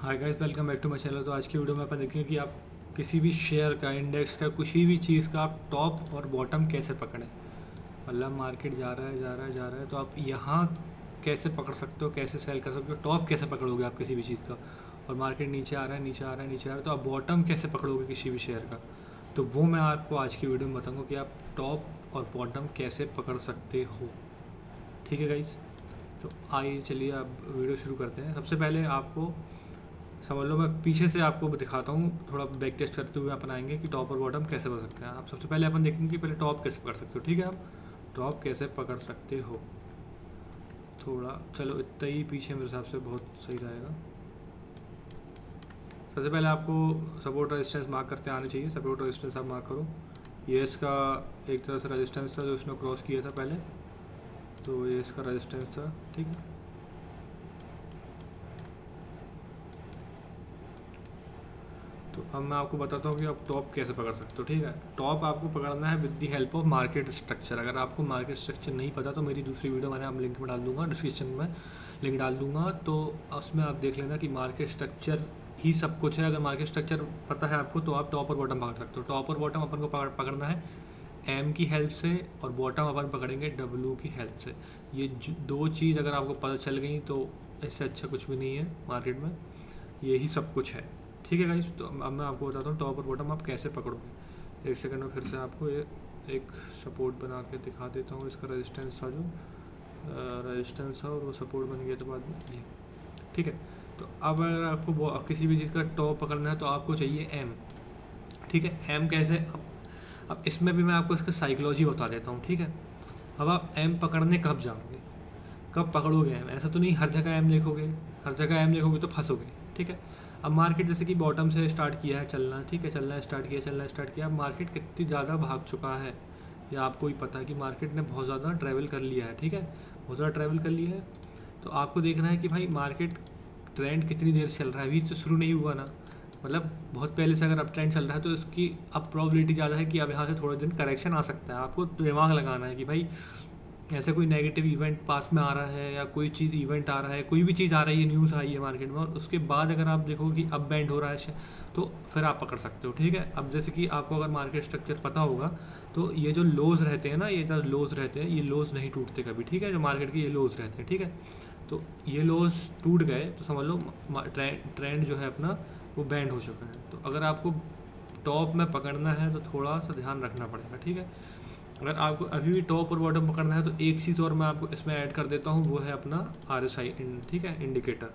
Hi guys, welcome back to my channel. तो आज की वीडियो में अपन देखेंगे कि आप किसी भी शेयर का, इंडेक्स का, किसी भी चीज़ का आप टॉप और बॉटम कैसे पकड़ें। मतलब मार्केट जा रहा है जा रहा है जा रहा है तो आप यहाँ कैसे पकड़ सकते हो, कैसे सेल कर सकते हो, टॉप कैसे पकड़ोगे आप किसी भी चीज़ का। और मार्केट नीचे आ रहा है नीचे आ रहा है नीचे आ रहा है तो आप बॉटम कैसे पकड़ोगे किसी भी शेयर का। तो वो मैं आपको आज की वीडियो में बताऊँगा कि आप टॉप और बॉटम कैसे पकड़ सकते हो। ठीक है गाइस, तो आइए चलिए आप वीडियो शुरू करते हैं। सबसे पहले आपको समझ लो, मैं पीछे से आपको दिखाता हूँ, थोड़ा बैक टेस्ट करते हुए अपनाएंगे कि टॉप और बॉटम कैसे पकड़ सकते हैं आप। सबसे पहले अपन देखेंगे कि पहले टॉप कैसे पकड़ सकते हो। ठीक है, आप टॉप कैसे पकड़ सकते हो। थोड़ा चलो इतना ही पीछे मेरे हिसाब से बहुत सही रहेगा। सबसे पहले आपको सपोर्ट रेजिस्टेंस मार्क करते आने चाहिए। सपोर्ट रेजिस्टेंस आप मार्क करो। ये इसका एक तरह से रेजिस्टेंस था जो उसने क्रॉस किया था पहले, तो ये इसका रेजिस्टेंस था। ठीक है, तो अब मैं आपको बताता हूँ कि आप टॉप कैसे पकड़ सकते हो। ठीक है, टॉप आपको पकड़ना है with the help of market structure. अगर आपको मार्केट स्ट्रक्चर नहीं पता तो मेरी दूसरी वीडियो मैंने आप लिंक में डाल दूंगा, डिस्क्रिप्शन में लिंक डाल दूंगा, तो उसमें आप देख लेना कि मार्केट स्ट्रक्चर ही सब कुछ है। अगर मार्केट स्ट्रक्चर पता है आपको तो आप टॉप और बॉटम पकड़ सकते हो। टॉप और बॉटम अपन को पकड़ना है एम की हेल्प से, और बॉटम अपन पकड़ेंगे डब्ल्यू की हेल्प से। ये दो चीज़ अगर आपको पता चल गई तो इससे अच्छा कुछ भी नहीं है मार्केट में, यही सब कुछ है। ठीक है गाइस, तो अब मैं आपको बताता हूँ टॉप और बॉटम आप कैसे पकड़ोगे। एक सेकंड में फिर से आपको ये एक सपोर्ट बना के दिखा देता हूँ। इसका रेजिस्टेंस था, जो रेजिस्टेंस था, और वो सपोर्ट बन गया था बाद में ये। ठीक है, तो अब अगर आपको किसी भी चीज़ का टॉप पकड़ना है तो आपको चाहिए एम। ठीक है, एम कैसे, अब इसमें भी मैं आपको इसका साइकोलॉजी बता देता हूँ। ठीक है, अब आप एम पकड़ने कब जाओगे, कब पकड़ोगे एम। ऐसा तो नहीं हर जगह एम देखोगे, हर जगह एम देखोगे तो फंसोगे। ठीक है, अब मार्केट जैसे कि बॉटम से स्टार्ट किया है चलना, ठीक है, चलना स्टार्ट किया। अब मार्केट कितनी ज़्यादा भाग चुका है या आपको ही पता है कि मार्केट ने बहुत ज़्यादा ट्रैवल कर लिया है। ठीक है, बहुत ज़्यादा ट्रैवल कर लिया है, तो आपको देखना है कि भाई मार्केट ट्रेंड कितनी देर से चल रहा है। अभी तो शुरू नहीं हुआ ना, मतलब बहुत पहले से अगर अप ट्रेंड चल रहा है तो इसकी अब प्रॉबिलिटी ज़्यादा है कि अब यहाँ से थोड़े दिन करेक्शन आ सकता है। आपको दिमाग लगाना है कि भाई ऐसे कोई नेगेटिव इवेंट पास में आ रहा है या कोई चीज़ इवेंट आ रहा है, कोई भी चीज़ आ रही है, न्यूज़ आई है मार्केट में, और उसके बाद अगर आप देखोगे कि अब बैंड हो रहा है तो फिर आप पकड़ सकते हो। ठीक है, अब जैसे कि आपको अगर मार्केट स्ट्रक्चर पता होगा तो ये जो लोज रहते हैं ना, ये जो लोज रहते हैं, ये लोज नहीं टूटते कभी। ठीक है, जो मार्केट के ये लोज रहते हैं। ठीक है, तो ये लोज टूट गए तो समझ लो ट्रेंड जो है अपना वो बैंड हो चुका है। तो अगर आपको टॉप में पकड़ना है तो थोड़ा सा ध्यान रखना पड़ेगा। ठीक है, अगर आपको अभी भी टॉप और बॉटम पकड़ना है तो एक चीज़ और मैं आपको इसमें ऐड कर देता हूँ, वो है अपना RSI। ठीक है, इंडिकेटर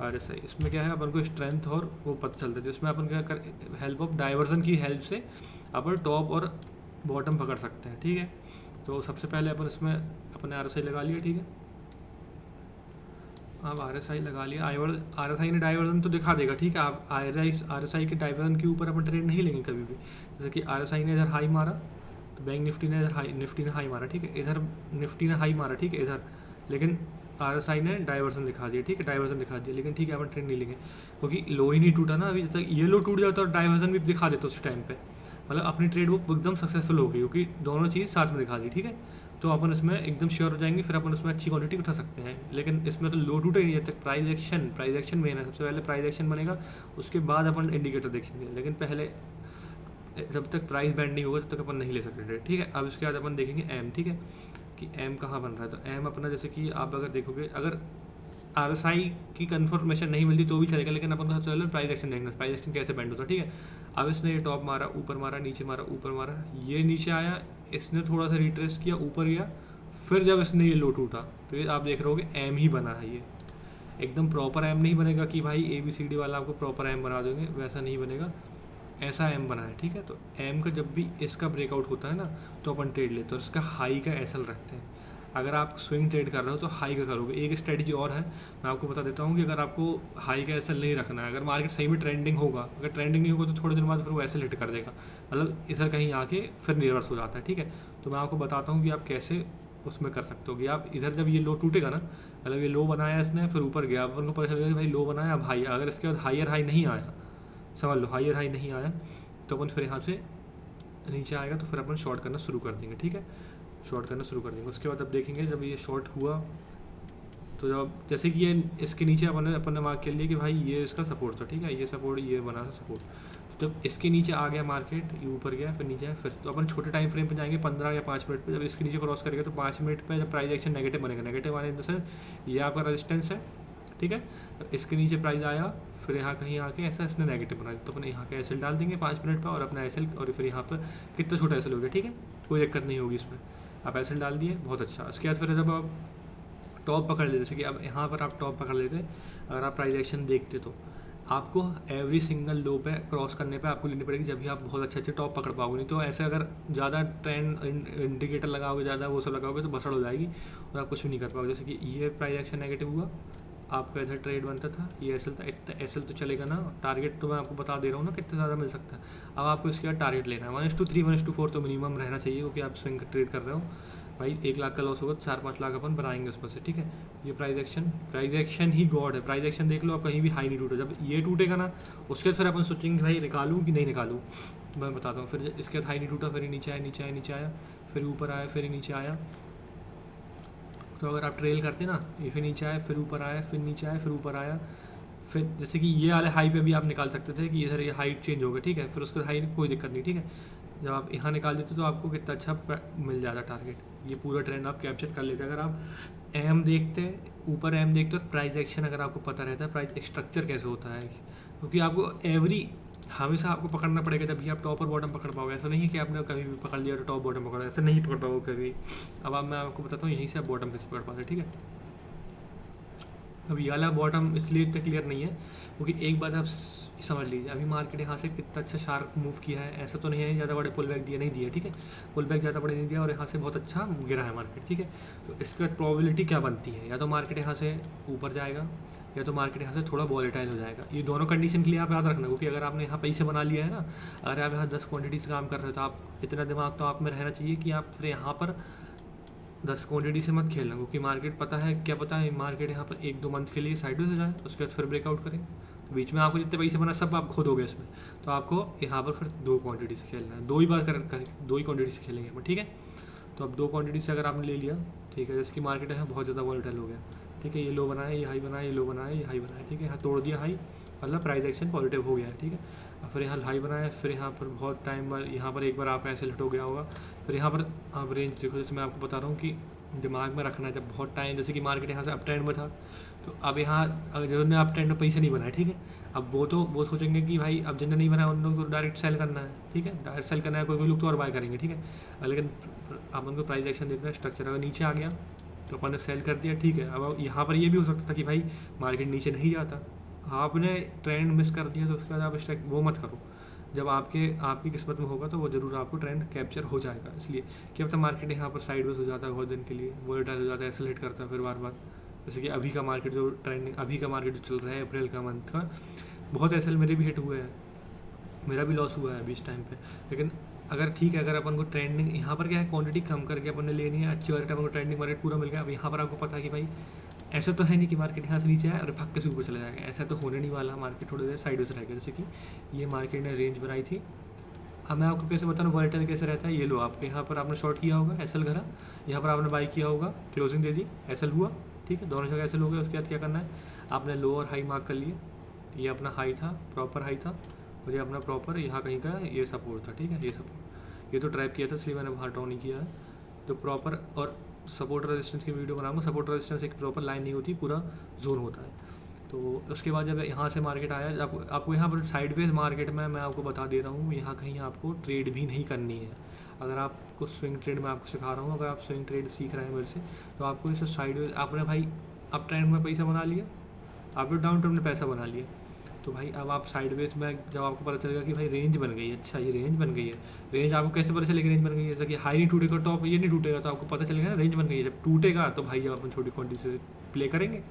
RSI। इसमें क्या है, अपन को स्ट्रेंथ और वो पता चलता है। तो इसमें अपन क्या कर, हेल्प ऑफ डाइवर्जन की हेल्प से अपन टॉप और बॉटम पकड़ सकते हैं। ठीक है, तो सबसे पहले अपन इसमें अपने RSI लगा लिया। ठीक है, अब RSI लगा लिया। RSI ने डाइवर्जन तो दिखा देगा। ठीक है, आप RSI के डाइवर्जन के ऊपर अपन ट्रेड नहीं लेंगे कभी भी। जैसे कि RSI ने इधर हाई मारा तो बैंक निफ्टी ने इधर निफ्टी ने हाई मारा। ठीक है, इधर निफ्टी ने हाई मारा, ठीक है इधर, लेकिन RSI ने डाइवर्जन दिखा दिया। ठीक है, डाइवर्जन दिखा दिया, लेकिन ठीक है अपन ट्रेड नहीं लेंगे क्योंकि लो ही नहीं टूटा ना अभी तक। ये लो टूट जाता और डाइवर्जन भी दिखा देता उस टाइम पे, मतलब अपनी ट्रेड वो एकदम सक्सेसफुल हो गई क्योंकि दोनों चीज़ साथ में दिखा दी। ठीक है, तो अपन इसमें एकदम श्योर हो जाएंगे, फिर अपन उसमें अच्छी क्वांटिटी उठा सकते हैं। लेकिन इसमें तो लो टूटे नहीं जब तक प्राइस एक्शन मेन है। सबसे पहले प्राइस एक्शन बनेगा, उसके बाद अपन इंडिकेटर देखेंगे, लेकिन पहले जब तक प्राइस बैंड नहीं होगा तब तक अपन नहीं ले सकते ट्रेड। ठीक है, अब इसके बाद अपन देखेंगे एम। ठीक है, कि एम कहाँ बन रहा है, तो एम अपना जैसे कि आप अगर देखोगे, अगर RSI की कंफर्मेशन नहीं मिलती तो भी चलेगा, लेकिन अपन को सबसे पहले प्राइस एक्शन देखना, प्राइस एक्शन कैसे बैंड होता है। ठीक है, अब इसने ये टॉप मारा, ऊपर मारा, नीचे मारा, ऊपर मारा, ये नीचे आया, इसने थोड़ा सा रिट्रेस किया, ऊपर गया, फिर जब इसने ये लो टूटा तो ये आप देख रहे हो कि एम ही बना है। ये एकदम प्रॉपर एम नहीं बनेगा कि भाई ABCD वाला आपको प्रॉपर एम बना देंगे, वैसा नहीं बनेगा, ऐसा एम बना है। ठीक है, तो एम का जब भी इसका ब्रेकआउट होता है ना तो अपन ट्रेड लेते हैं और इसका हाई का SL रखते हैं। अगर आप स्विंग ट्रेड कर रहे हो तो हाई का करोगे। एक स्ट्रेटजी और है, मैं आपको बता देता हूँ कि अगर आपको हाई का SL नहीं रखना है, अगर मार्केट सही में ट्रेंडिंग होगा, अगर ट्रेंडिंग नहीं होगा तो थोड़े दिन बाद फिर वो SL हिट कर देगा, मतलब इधर कहीं आके फिर रिवर्स हो जाता है। ठीक है, तो मैं आपको बताता हूँ कि आप कैसे उसमें कर सकते हो कि आप इधर जब ये लो टूटेगा ना, मतलब ये लो बनाया इसने फिर ऊपर गया, अपन को पता चलेगा कि भाई लो बनाया अब हाई, अगर इसके बाद हायर हाई नहीं आया, समझ लो हायर हाई नहीं आया, तो अपन फिर यहाँ से नीचे आएगा तो फिर अपन शॉर्ट करना शुरू कर देंगे। ठीक है, शॉर्ट करना शुरू कर देंगे। उसके बाद अब देखेंगे जब ये शॉर्ट हुआ तो जब जैसे कि ये इसके नीचे अपन ने मार्क कर लिया कि भाई ये इसका सपोर्ट था, ठीक है, ये सपोर्ट, ये बना था सपोर्ट। तो जब इसके नीचे आ गया मार्केट, ये ऊपर गया फिर नीचे आया, फिर तो अपन छोटे टाइम फ्रेम पे जाएंगे 15 या 5 मिनट पे। जब इसके नीचे क्रॉस करेगा तो 5 मिनट पे जब प्राइस एक्शन नेगेटिव बनेगा, नेगेटिव आने इन द सेंस ये आपका रेजिस्टेंस है, ठीक है। तो इसके नीचे प्राइस आया, फिर यहाँ कहीं आके ऐसा इसने नेगेटिव बना दिया, तो अपन यहाँ का एसएल डाल देंगे 5 मिनट पर और अपना एसएल, और फिर यहाँ पर कितना छोटा एसएल हो गया, ठीक है, कोई दिक्कत नहीं होगी इसमें। आप एसएल डाल दिए, बहुत अच्छा। उसके बाद फिर जब आप टॉप पकड़ लेते, जैसे कि अब यहाँ पर आप टॉप पकड़ लेते, अगर आप प्राइस एक्शन देखते तो आपको एवरी सिंगल लो पे क्रॉस करने पे आपको लेनी पड़ेगी, जब भी आप बहुत अच्छे टॉप पकड़ पाओगे। नहीं तो ऐसे अगर ज़्यादा ट्रेंड इंडिकेटर लगाओगे, ज़्यादा वो सब लगाओगे तो बसड़ हो जाएगी और आप कुछ भी नहीं कर पाओगे। जैसे कि ये प्राइस एक्शन नेगेटिव हुआ, आपका इधर ट्रेड बनता था, ये एसएल था, इतना एसएल तो चलेगा ना। टारगेट तो मैं आपको बता दे रहा हूँ ना कितना ज़्यादा मिल सकता है। अब आपको इसके बाद टारगेट लेना है 1:3 1:4 तो मिनिमम रहना चाहिए, क्योंकि आप स्विंग ट्रेड कर रहे हो भाई। 1 लाख का लॉस होगा तो 4-5 लाख अपन बनाएंगे उसमें से, ठीक है। ये प्राइस एक्शन ही गॉड है। प्राइस एक्शन देख लो आप, कहीं भी हाई नहीं टूटा। जब ये टूटेगा ना उसके बाद फिर अपन सोचेंगे भाई निकालूँ कि नहीं निकालूँ। तो मैं बताता हूँ, फिर इसके बाद हाई नहीं टूटा, फिर नीचे आया, नीचे आया, नीचे आया, फिर ऊपर आया, फिर नीचे आया। तो अगर आप ट्रेल करते ना, ये फिर नीचे आया, फिर ऊपर आया, फिर नीचे आया, फिर ऊपर आया, फिर जैसे कि ये वाले हाई पे भी आप निकाल सकते थे कि इधर ये हाइट चेंज हो गया, ठीक है। फिर उसके हाई कोई दिक्कत नहीं, ठीक है। जब आप यहाँ निकाल देते तो आपको कितना अच्छा मिल जाता टारगेट। ये पूरा ट्रेंड आप कैप्चर कर लेते। अगर आप एम देखते, ऊपर एम देखते हो, प्राइस एक्शन अगर आपको पता रहता है प्राइस स्ट्रक्चर कैसे होता है, क्योंकि आपको एवरी हमेशा आपको पकड़ना पड़ेगा तभी आप टॉप और बॉटम पकड़ पाओगे। ऐसा नहीं है कि आपने कभी भी पकड़ लिया तो टॉप बॉटम पकड़ा, ऐसा नहीं पकड़ पाओगे कभी। अब मैं आपको बताता हूँ यहीं से आप बॉटम कैसे पकड़ पाते, ठीक है। अब ये वाला बॉटम इसलिए इतना क्लियर नहीं है क्योंकि एक बात आप समझ लीजिए, अभी मार्केट यहाँ से कितना अच्छा शार्प मूव किया है। ऐसा तो नहीं है ज़्यादा बड़े पुल बैक दिया, नहीं दिया, ठीक है। पुल बैक ज़्यादा बड़े नहीं दिया और यहाँ से बहुत अच्छा गिरा है मार्केट, ठीक है। तो इसके बाद प्रोबेबिलिटी क्या बनती है, या तो मार्केट यहाँ से ऊपर जाएगा या तो मार्केट यहाँ से थोड़ा वॉलेटाइल हो जाएगा। ये दोनों कंडीशन के लिए आप याद रखना, क्योंकि अगर आपने यहाँ पैसे बना लिया है ना, अगर आप यहाँ 10 क्वान्टिटी से काम कर रहे हो तो आप इतना दिमाग तो आप में रहना चाहिए कि आप फिर यहाँ पर 10 क्वान्टिटी से मत खेलना, क्योंकि मार्केट पता है क्या पता है, मार्केट यहाँ पर 1-2 मंथ के लिए साइडवेज हो जाए, उसके बाद फिर ब्रेकआउट करें तो बीच में आपको जितने पैसे बना सब आप खो दोगे इसमें। तो आपको यहाँ पर फिर 2 क्वान्टिटी से खेलना है, 2 ही बार कर 2 ही क्वान्टिटी से खेलेंगे हम, ठीक है। तो अब 2 क्वान्टिटी से अगर आपने ले लिया, ठीक है, जैसे कि मार्केट यहाँ बहुत ज़्यादा वॉलेटाइल हो गया, ठीक है। ये लो बनाया, ये हाई बनाया, ये लो बनाया, ये हाई बनाया, ठीक है। यहाँ तोड़ दिया हाई, मतलब प्राइस एक्शन पॉजिटिव हो गया है, ठीक है। और फिर यहाँ हाई बनाया, फिर यहाँ पर बहुत टाइम बाद यहाँ पर एक बार आपका ऐसे हिट हो गया होगा। फिर यहाँ पर आप रेंज देखो, जैसे मैं आपको बता रहा हूँ कि दिमाग में रखना है। जब बहुत टाइम, जैसे कि मार्केट यहाँ से अप ट्रेंड में था, तो अब यहाँ अगर जिन्होंने अप ट्रेंड में पैसे नहीं बनाए, ठीक है, अब वो सोचेंगे कि भाई अब जिन्होंने नहीं बनाया उन लोगों को डायरेक्ट सेल करना है, ठीक है। डायरेक्ट सेल करना है, कोई लोग तो और बाय करेंगे, ठीक है। लेकिन अब उनको प्राइस एक्शन देखना है, स्ट्रक्चर अगर नीचे आ गया तो अपन ने सेल कर दिया, ठीक है। अब यहाँ पर ये भी हो सकता था कि भाई मार्केट नीचे नहीं जाता, आपने ट्रेंड मिस कर दिया, तो उसके बाद आप वो मत करो। जब आपकी किस्मत में होगा तो वो ज़रूर आपको ट्रेंड कैप्चर हो जाएगा। इसलिए क्या पता मार्केट यहाँ पर साइडवेज हो जाता है बहुत दिन के लिए, वोलेटाइल हो जाता है, एक्सेलरेट करता है फिर बार। जैसे कि अभी का मार्केट जो ट्रेंडिंग, अभी का मार्केट जो चल रहा है अप्रैल का मंथ का, बहुत एसएल मेरे भी हिट हुए हैं, मेरा भी लॉस हुआ है अभी इस टाइम पे। लेकिन अगर ठीक है, अगर अपन को ट्रेंडिंग यहाँ पर क्या है, क्वांटिटी कम करके अपन ने लेनी है, अच्छी वाली टाइम को ट्रेंडिंग मार्केट पूरा मिल गया। अब यहाँ पर आपको पता है कि भाई ऐसा तो है नहीं कि मार्केट यहाँ से नीचे आए और फक्के से ऊपर चला जाएगा, ऐसा तो होने नहीं वाला। मार्केट थोड़ी देर साइड से रहेगा, जैसे कि ये मार्केट ने रेंज बनाई थी। अब मैं आपको कैसे बता रहा हूँ वॉलेटाइल कैसे रहता है। ये लो, आपके यहाँ पर आपने शॉर्ट किया होगा, एसएल घरा, यहाँ पर आपने बाई किया होगा, क्लोजिंग दे दी, एसएल हुआ, ठीक है, दोनों जगह एसएल हो गया। उसके बाद क्या करना है, आपने लो और हाई मार्क कर लिए। ये अपना हाई था, प्रॉपर हाई था, और ये अपना प्रॉपर यहाँ कहीं का ये सपोर्ट था, ठीक है। ये सपोर्ट, ये तो ट्रैप किया था इसलिए मैंने वहाँ ड्रॉ नहीं किया है। तो प्रॉपर, और सपोर्ट रेजिस्टेंस की वीडियो बनाऊंगा। सपोर्ट रेजिस्टेंस एक प्रॉपर लाइन नहीं होती, पूरा जोन होता है। तो उसके बाद जब यहाँ से मार्केट आया, आपको यहाँ पर साइडवेज मार्केट में मैं आपको बता दे रहा हूँ, यहाँ कहीं आपको ट्रेड भी नहीं करनी है। अगर आपको स्विंग ट्रेड मैं आपको सिखा रहा हूँ, अगर आप स्विंग ट्रेड सीख रहे हैं मेरे से, तो आपको इसे साइडवेज, आपने भाई अप ट्रेंड में पैसा बना लिया, आपने डाउन ट्रेंड में पैसा बना लिया, तो भाई अब आप साइडवेज में जब आपको पता चलेगा कि भाई रेंज बन गई है, अच्छा ये रेंज बन गई है। रेंज आपको कैसे पता चलेगी रेंज बन गई है, जैसे कि हाई नहीं टूटेगा, टॉप ये नहीं टूटेगा, तो आपको पता चलेगा ना रेंज बन गई है। जब टूटेगा तो भाई अपन छोटी क्वांटिटी से प्ले करेंगे,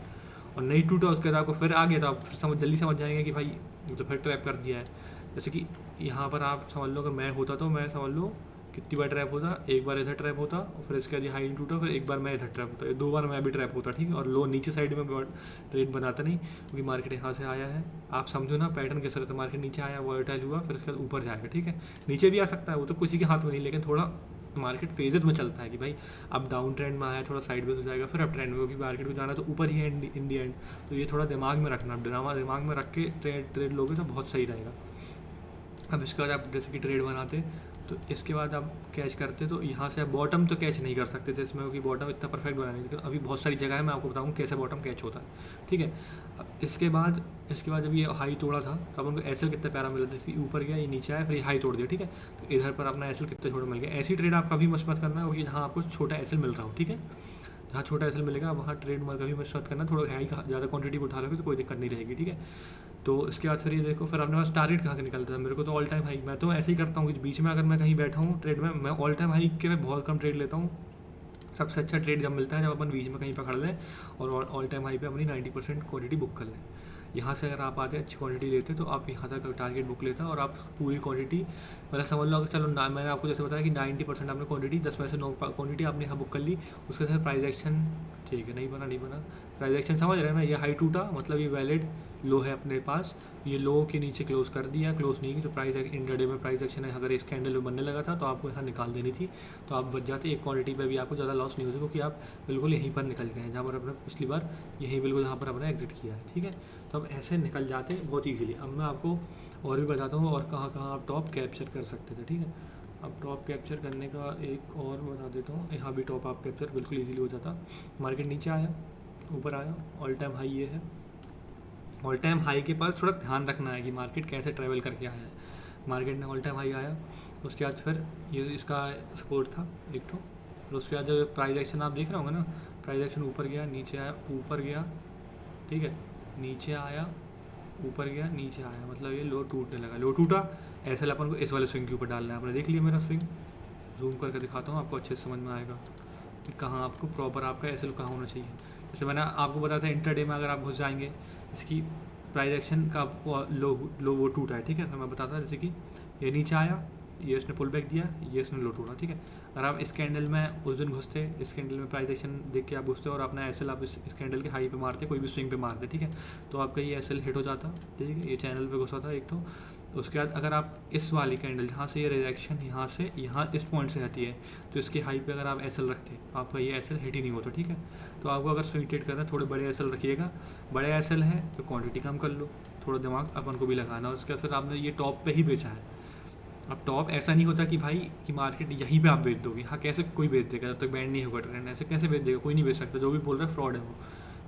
और नहीं टूटा उसके बाद आपको फिर आ गया तो आप फिर जल्दी समझ जाएंगे कि भाई तो फिर ट्रैप कर दिया है। जैसे कि यहाँ पर आप समझ लो, अगर मैं होता तो मैं समझ लो कितनी बार ट्रैप होता, एक बार इधर ट्रैप होता और फिर इसके बाद हाई टूटा, फिर एक बार मैं इधर ट्रैप होता, 2 बार मैं भी ट्रैप होता, ठीक है। और लो नीचे साइड में ट्रेड बनाता नहीं, क्योंकि मार्केट यहाँ से आया है। आप समझो ना पैटर्न कैसे रहता है, मार्केट नीचे आया, वॉलेटाइल हुआ, फिर इसके बाद ऊपर जाएगा, ठीक है। नीचे भी आ सकता है, वो तो किसी के हाथ में नहीं, लेकिन थोड़ा मार्केट फेजेस में चलता है कि भाई अब डाउन ट्रेंड में आया, थोड़ा साइडवेज हो जाएगा, फिर अप ट्रेंड में, क्योंकि मार्केट को जाना तो ऊपर ही है इन दी एंड। तो ये थोड़ा दिमाग में रखना, दिमाग में रख के ट्रेड लोगे तो बहुत सही रहेगा। अब इसके बाद आप जैसे कि ट्रेड बनाते तो इसके बाद आप कैच करते, तो यहाँ से आप बॉटम तो कैच नहीं कर सकते थे इसमें, क्योंकि बॉटम इतना परफेक्ट बना नहीं, लेकिन अभी बहुत सारी जगह है, मैं आपको बताऊँ कैसे बॉटम कैच होता है, ठीक है। अब इसके बाद जब ये हाई तोड़ा था तो अब उनको एसएल कितना प्यारा मिला, जैसे ऊपर गया, ये नीचे आया, फिर ये हाई तोड़ दिया, ठीक है। तो इधर पर अपना एसएल कितना छोटा मिल गया। ऐसी ट्रेड आप कभी मत करना क्योंकि जहाँ आपको छोटा एसएल मिल रहा हो, ठीक है। जहाँ छोटा एसएल मिलेगा वहाँ ट्रेड में कभी मत करना, थोड़ा हाई ज़्यादा क्वांटिटी उठा लोगे तो कोई दिक्कत नहीं रहेगी, ठीक है। तो इसके बाद फिर ये देखो, फिर अपने पास टारगेट कहाँ से निकलता है। मेरे को तो ऑल टाइम हाई, मैं तो ऐसे ही करता हूँ कि बीच में अगर मैं कहीं बैठा हूँ ट्रेड में, मैं ऑल टाइम हाई के मैं बहुत कम ट्रेड लेता हूँ। सबसे अच्छा ट्रेड जब मिलता है जब अपन बीच में कहीं पकड़ लें और ऑल टाइम हाई पे अपनी 90% क्वांटिटी बुक कर लें। यहाँ से अगर आप आते अच्छी क्वांटिटी लेते तो आप यहाँ तक टारगेट बुक लेता और आप पूरी क्वांटिटी, मतलब समझ लो, चलो मैंने आपको जैसे बताया कि 90% आपने क्वांटिटी, 10 में से 9 क्वांटिटी आपने यहाँ बुक कर ली। उसके साथ प्राइस एक्शन, ठीक है, नहीं बना प्राइस एक्शन, समझ रहे हैं ना। ये हाई टूटा मतलब ये वैलिड लो है अपने पास, ये लो के नीचे क्लोज कर दिया, क्लोज नहीं की तो प्राइस इंट्राडे में प्राइस एक्शन है, अगर इस कैंडल में बनने लगा था तो आपको यहाँ निकाल देनी थी, तो आप बच जाते। एक क्वांटिटी पे भी आपको ज़्यादा लॉस नहीं होता क्योंकि आप बिल्कुल यहीं पर निकल गए हैं जहाँ पर आपने पिछली बार यहीं बिल्कुल जहाँ पर आपने एग्जिट किया है, ठीक है। तो अब ऐसे निकल जाते बहुत ईजिली। अब मैं आपको और भी बताता हूँ और कहाँ कहाँ आप टॉप कैप्चर कर सकते थे, ठीक है। अब टॉप कैप्चर करने का एक और बता देता हूँ, यहाँ भी टॉप आप कैप्चर बिल्कुल ईजिली हो जाता। मार्केट नीचे आया, ऊपर आया, ऑल टाइम हाई ये है। ऑल टाइम हाई के पास थोड़ा ध्यान रखना है कि मार्केट कैसे ट्रैवल करके आया है। मार्केट ने ऑल टाइम हाई आया, उसके बाद फिर ये इसका सपोर्ट था एक तो, फिर उसके बाद जब प्राइस एक्शन आप देख रहे होंगे ना, प्राइस एक्शन ऊपर गया, नीचे आया, ऊपर गया, ठीक है, नीचे आया, ऊपर गया, नीचे आया, मतलब ये लो टूटने लगा, लो टूटा। ऐसे अपन को इस वाले स्विंग के ऊपर डालना है। आपने देख लिया मेरा स्विंग, जूम करके दिखाता हूँ आपको अच्छे से समझ में आएगा कि कहाँ आपको प्रॉपर आपका एसएल कहाँ होना चाहिए। जैसे मैंने आपको बताया था इंटरडे में अगर आप घुस जाएंगे, इसकी प्राइस एक्शन का लो वो टूटा है, ठीक है। तो मैं बताता जैसे कि ये नीचे आया, ये इसने पुल बैक दिया, ये इसने लो टूटा, ठीक है। अगर आप इस कैंडल में उस दिन घुसते, इस कैंडल में प्राइस एक्शन देख के आप घुसते और अपना एसएल आप इस कैंडल के हाई पे मारते, कोई भी स्विंग पे मारते, ठीक है, तो आपका ये एसएल हिट हो जाता, ठीक है। ये चैनल पे घुसा था एक तो। उसके बाद अगर आप इस वाली कैंडल जहाँ से ये रिजेक्शन यहाँ से यहाँ इस पॉइंट से हटी है तो इसके हाई पे अगर आप एसएल रखते तो आपका ये एसएल हिट ही नहीं होता, ठीक है। तो आपको अगर स्विंग ट्रेड करना है थोड़े बड़े एसएल रखिएगा, बड़े एसएल है तो क्वांटिटी कम कर लो, थोड़ा दिमाग अपन को भी लगाना। उसके बाद फिर आपने ये टॉप पे ही बेचा है। अब टॉप ऐसा नहीं होता कि भाई कि मार्केट यहीं पे आप बेच दोगे, हाँ कैसे कोई बेच देगा जब तक बैंड नहीं होगा ट्रेंड, ऐसे कैसे बेच देगा, कोई नहीं बेच सकता। जो भी बोल रहा है फ्रॉड है, वो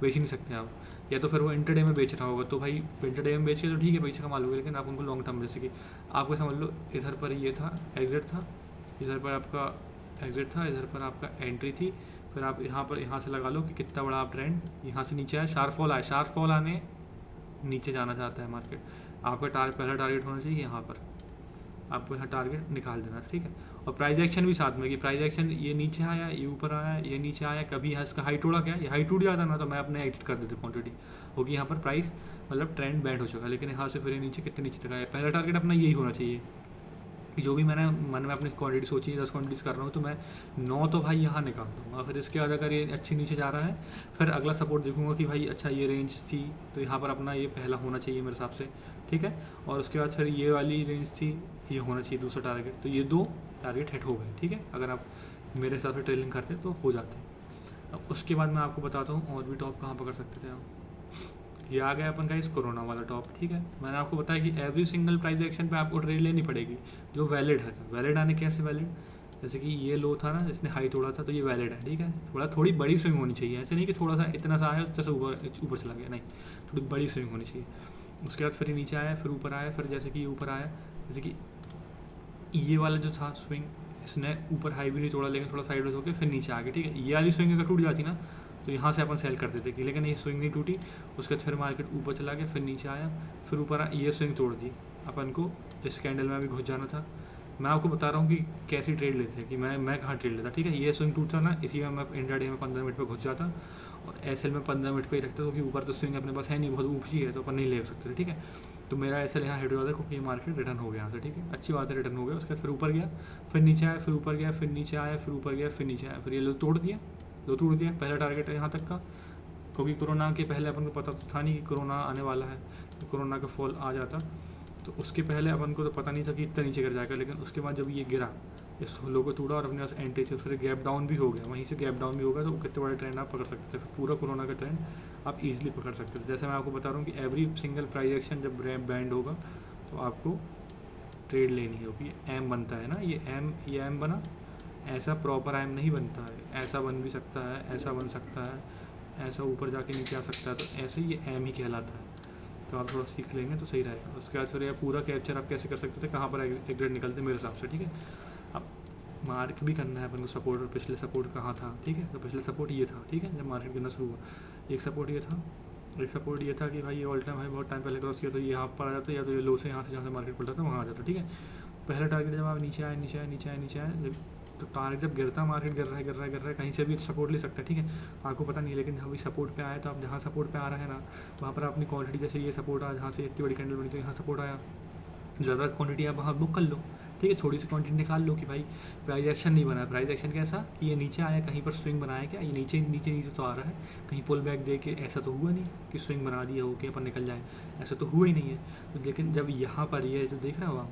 बेच ही नहीं सकते आप। या तो फिर वो इंटरडे में बेच रहा होगा तो भाई इंटरडे में बेच के तो ठीक है पैसे कमा लोगे, लेकिन आप उनको लॉन्ग टर्म, जैसे कि आपको समझ लो इधर पर ये था एग्जिट था, इधर पर आपका एग्जिट था, इधर पर आपका एंट्री थी, फिर आप यहाँ से लगा लो कि कितना बड़ा आप ट्रेंड यहाँ से नीचे आया, शार्प फॉल आया, शार्प फॉल आने नीचे जाना चाहता है मार्केट, आपका पहला टारगेट होना चाहिए यहाँ पर, आपको यहाँ टारगेट निकाल देना, ठीक है। और प्राइस एक्शन भी साथ में कि प्राइस एक्शन ये नीचे आया, ये ऊपर आया, ये नीचे आया, कभी यहाँ इसका हाई टूटा, क्या ये हाई टूट जाता ना तो मैं अपने एडिट कर देती क्वांटिटी, क्योंकि यहाँ पर प्राइस मतलब ट्रेंड बैंड हो चुका है। लेकिन यहाँ से फिर नीचे कितने नीचे तक आया, पहला टारगेट अपना यही होना चाहिए कि जो भी मैंने मन में अपनी क्वांटिटी सोची 10 क्वांटिटीज़ कर रहा हूँ तो मैं 9 तो भाई यहाँ निकाल दूँगा। फिर इसके बाद अगर ये अच्छी नीचे जा रहा है फिर अगला सपोर्ट देखूँगा कि भाई अच्छा ये रेंज थी तो यहाँ पर अपना ये पहला होना चाहिए मेरे हिसाब से, ठीक है। और उसके बाद फिर ये वाली रेंज थी, ये होना चाहिए दूसरा टारगेट, तो ये 2 टारगेट हिट हो गए, ठीक है। अगर आप मेरे हिसाब से ट्रेलिंग करते तो हो जाते। अब उसके बाद मैं आपको बताता हूँ और भी टॉप कहाँ पकड़ सकते थे आप। ये आ गया अपन का इस कोरोना वाला टॉप, ठीक है। मैंने आपको बताया कि एवरी सिंगल प्राइस एक्शन पे आपको ट्रेड लेनी पड़ेगी जो वैलिड है। वैलिड आने कैसे वैलिड, जैसे कि ये लो था ना जिसने हाई तोड़ा था तो ये वैलिड है, ठीक है। थोड़ी बड़ी स्विंग होनी चाहिए, ऐसे नहीं कि थोड़ा सा इतना सा आया जैसे ऊपर चला गया, नहीं, थोड़ी बड़ी स्विंग होनी चाहिए। उसके बाद फिर नीचे आया, फिर ऊपर आया, फिर जैसे कि ऊपर आया, जैसे कि ये वाला जो था स्विंग इसने ऊपर हाई भी नहीं तोड़ा लेकिन थोड़ा साइड होकर फिर नीचे आ गया, ठीक है। ये वाली स्विंग अगर टूट जाती ना तो यहाँ से अपन सेल कर देते कि, लेकिन ये स्विंग नहीं टूटी। उसके बाद फिर मार्केट ऊपर चला गया, फिर नीचे आया, फिर ऊपर ये स्विंग तोड़ दी। अपन को इस कैंडल में अभी घुस जाना था। मैं आपको बता रहा हूँ कि कैसी ट्रेड लेते हैं कि मैं कहाँ ट्रेड लेता, ठीक है। ये स्विंग टूटता ना, इसी में मैं इंट्राडे में 15 मिनट पे घुस जाता और एसएल में 15 मिनट पे ही रखता, क्योंकि ऊपर तो स्विंग अपने पास है नहीं, बहुत ऊँची है तो अपन नहीं ले सकते, ठीक है। तो मेरा एसएल यहाँ हिट हो जाता है क्योंकि मार्केट रिटर्न हो गया यहाँ से, ठीक है। अच्छी बात है, रिटर्न हो गया। उसके बाद फिर ऊपर गया, फिर नीचे आया, फिर ऊपर गया, फिर नीचे आया, फिर ऊपर गया, फिर नीचे आया, फिर ये लो तोड़ दिया, पहला टारगेट है यहाँ तक का। क्योंकि कोरोना के पहले अपन को पता तो था नहीं कि कोरोना आने वाला है, तो कोरोना का फॉल आ जाता, तो उसके पहले अपन को तो पता नहीं था कि इतना नीचे गिर जाएगा। लेकिन उसके बाद जब ये गिरा इस लो को तोड़ा और अपने पास एंट्री थी, फिर गैप डाउन भी हो गया, वहीं से गैप डाउन भी होगा, तो कितने बड़े ट्रेंड आप पकड़ सकते थे। फिर पूरा कोरोना का ट्रेंड आप इजीली पकड़ सकते थे। जैसे मैं आपको बता रहा हूँ कि एवरी सिंगल प्राइस एक्शन जब बैंड होगा तो आपको ट्रेड लेनी होगी। एम बनता है ना, ये एम बना, ऐसा प्रॉपर एम नहीं बनता है, ऐसा बन भी सकता है, ऐसा बन सकता है, ऐसा ऊपर जाके नीचे आ सकता है, तो ऐसे ये एम ही कहलाता है। तो आप थोड़ा सीख लेंगे तो सही रहेगा। उसके बाद फिर यह पूरा कैप्चर आप कैसे कर सकते थे, कहाँ पर एग्जिट निकलते मेरे हिसाब से, ठीक है। अब मार्क भी करना है अपन को सपोर्ट, और पिछले सपोर्ट कहाँ था, ठीक है। तो पिछले सपोर्ट ये था, ठीक है, जब मार्केट गिरना शुरू हुआ। एक सपोर्ट ये था कि भाई ये ऑल टाइम हाई बहुत टाइम पहले क्रॉस किया, तो ये यहाँ पर आ जाता, या तो ये लो से यहाँ से जहाँ से मार्केट खुलता था वहाँ आ जाता, ठीक है। पहला टारगेट जब आप नीचे आए, तो टारगेट जब गिरता, मार्केट गिर रहा है, कहीं से भी सपोर्ट ले सकता है, ठीक है। आपको पता नहीं, लेकिन अभी सपोर्ट पे आया, तो आप जहाँ सपोर्ट पे आ रहा है ना, वहाँ पर अपनी क्वांटिटी, जैसे ये सपोर्ट आया, जहाँ से इतनी बड़ी कैंडल बनी, तो यहाँ सपोर्ट आया, ज़्यादा क्वांटिटी आप वहाँ बुक कर लो, ठीक है। थोड़ी सी क्वांटिटी निकाल लो कि भाई प्राइस एक्शन नहीं बना है। प्राइस एक्शन कैसा कि ये नीचे आया, कहीं पर स्विंग बनाया क्या, ये नीचे तो आ रहा है, कहीं पुल बैक दे के ऐसा तो हुआ नहीं कि स्विंग बना दिया हो कि अपन निकल जाए, ऐसा तो हुआ ही नहीं है। तो लेकिन जब यहाँ पर ये जो देख रहे हो आप,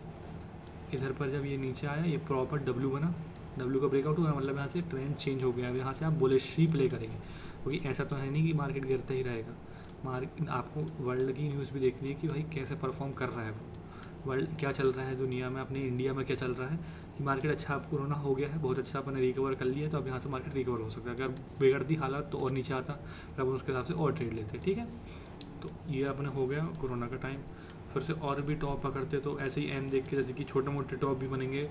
इधर पर जब ये नीचे आया, ये प्रॉपर डब्ल्यू बना, डब्ल्यू का ब्रेकआउट हुआ, मतलब यहाँ से ट्रेंड चेंज हो गया। अब यहाँ से आप बुलिश ही प्ले करेंगे, क्योंकि ऐसा तो है नहीं कि मार्केट गिरता ही रहेगा। मार्केट आपको वर्ल्ड की न्यूज़ भी देखनी है कि भाई कैसे परफॉर्म कर रहा है वो, वर्ल्ड क्या चल रहा है दुनिया में, अपने इंडिया में क्या चल रहा है। कि मार्केट अच्छा, अब कोरोना हो गया है, बहुत अच्छा अपने रिकवर कर लिया है, तो अब यहाँ से मार्केट रिकवर हो सकता है। अगर बिगड़ती हालात तो और नीचे आता, फिर अपन उसके हिसाब से और ट्रेड लेते, ठीक है। तो ये अपने हो गया कोरोना का टाइम। फिर से और भी टॉप पकड़ते, तो ऐसे ही एम देख के, जैसे कि छोटे मोटे टॉप भी बनेंगे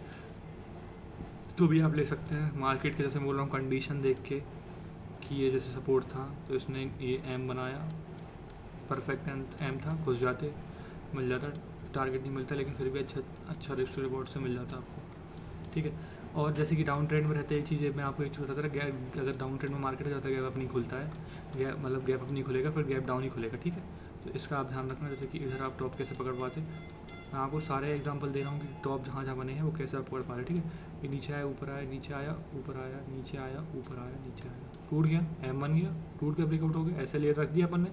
तो भी आप ले सकते हैं। मार्केट के जैसे बोल रहा हूँ कंडीशन देख के कि ये जैसे सपोर्ट था, तो इसने ये एम बनाया, परफेक्ट एम था, घुस जाते, मिल जाता, टारगेट नहीं मिलता, लेकिन फिर भी अच्छा रिस्क रिवॉर्ड से मिल जाता आपको, ठीक है। और जैसे कि डाउन ट्रेंड में रहते हैं, ये चीज़ें मैं आपको एक चीज़ बताता रहा, गैप, अगर डाउन ट्रेंड में मार्केट जाता है, गैप अपनी खुलता है, गैप मतलब गैप अपनी खुलेगा, फिर गैप डाउन ही खुलेगा, ठीक है। तो इसका आप ध्यान रखना। जैसे कि इधर आप टॉप कैसे पकड़ पाते, मैं आपको सारे एग्जांपल दे रहा हूँ कि टॉप जहाँ जहाँ बने हैं वो कैसे आप पकड़ पा रहे हैं, ठीक है। ये नीचे आया, ऊपर आया, नीचे आया, ऊपर आया, नीचे आया, ऊपर आया, नीचे आया, टूट गया, एम बन गया, टूट के ब्रेकआउट हो गया, ऐसे लेट रख दिया अपन ने।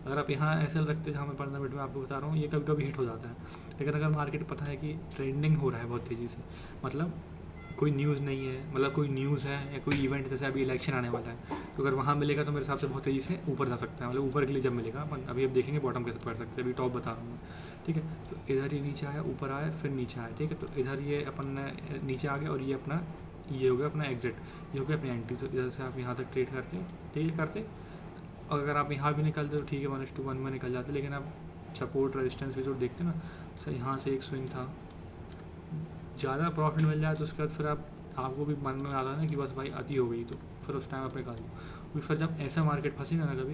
अगर आप यहाँ ऐसे रखते, जहाँ मैं 15 मिनट में आपको बता रहा हूँ, ये कभी कभी हिट हो जाता है। लेकिन अगर मार्केट पता है कि ट्रेंडिंग हो रहा है बहुत तेज़ी से, मतलब कोई न्यूज़ नहीं है, मतलब कोई न्यूज़ है या कोई इवेंट, जैसे अभी इलेक्शन आने वाला है, तो अगर वहाँ मिलेगा तो मेरे हिसाब से बहुत तेज़ी से ऊपर जा सकता है। मतलब ऊपर के लिए जब मिलेगा अपन, अभी अब देखेंगे बॉटम कैसे पकड़ सकते हैं, अभी टॉप बता रहा हूँ मैं, ठीक है। तो इधर ये नीचे आया, ऊपर आया, फिर नीचे आया, ठीक है। तो इधर ये अपन ने नीचे आ गया, और ये अपना ये हो गया अपना एग्जिट, ये हो गया अपनी एंट्री। तो इधर से आप यहाँ तक ट्रेड करते, ठीक करते, और अगर आप यहाँ भी निकलते तो ठीक है, 1:1 में निकल जाते। लेकिन आप सपोर्ट रेजिस्टेंस भी जो देखते ना, सर यहाँ से एक स्विंग था, ज़्यादा प्रॉफिट मिल जाए तो उसके बाद फिर आपको भी मन में आता है ना कि बस भाई अति हो गई, तो फिर उस टाइम आप निकाल दो। फिर जब ऐसा मार्केट फंसेगा ना, कभी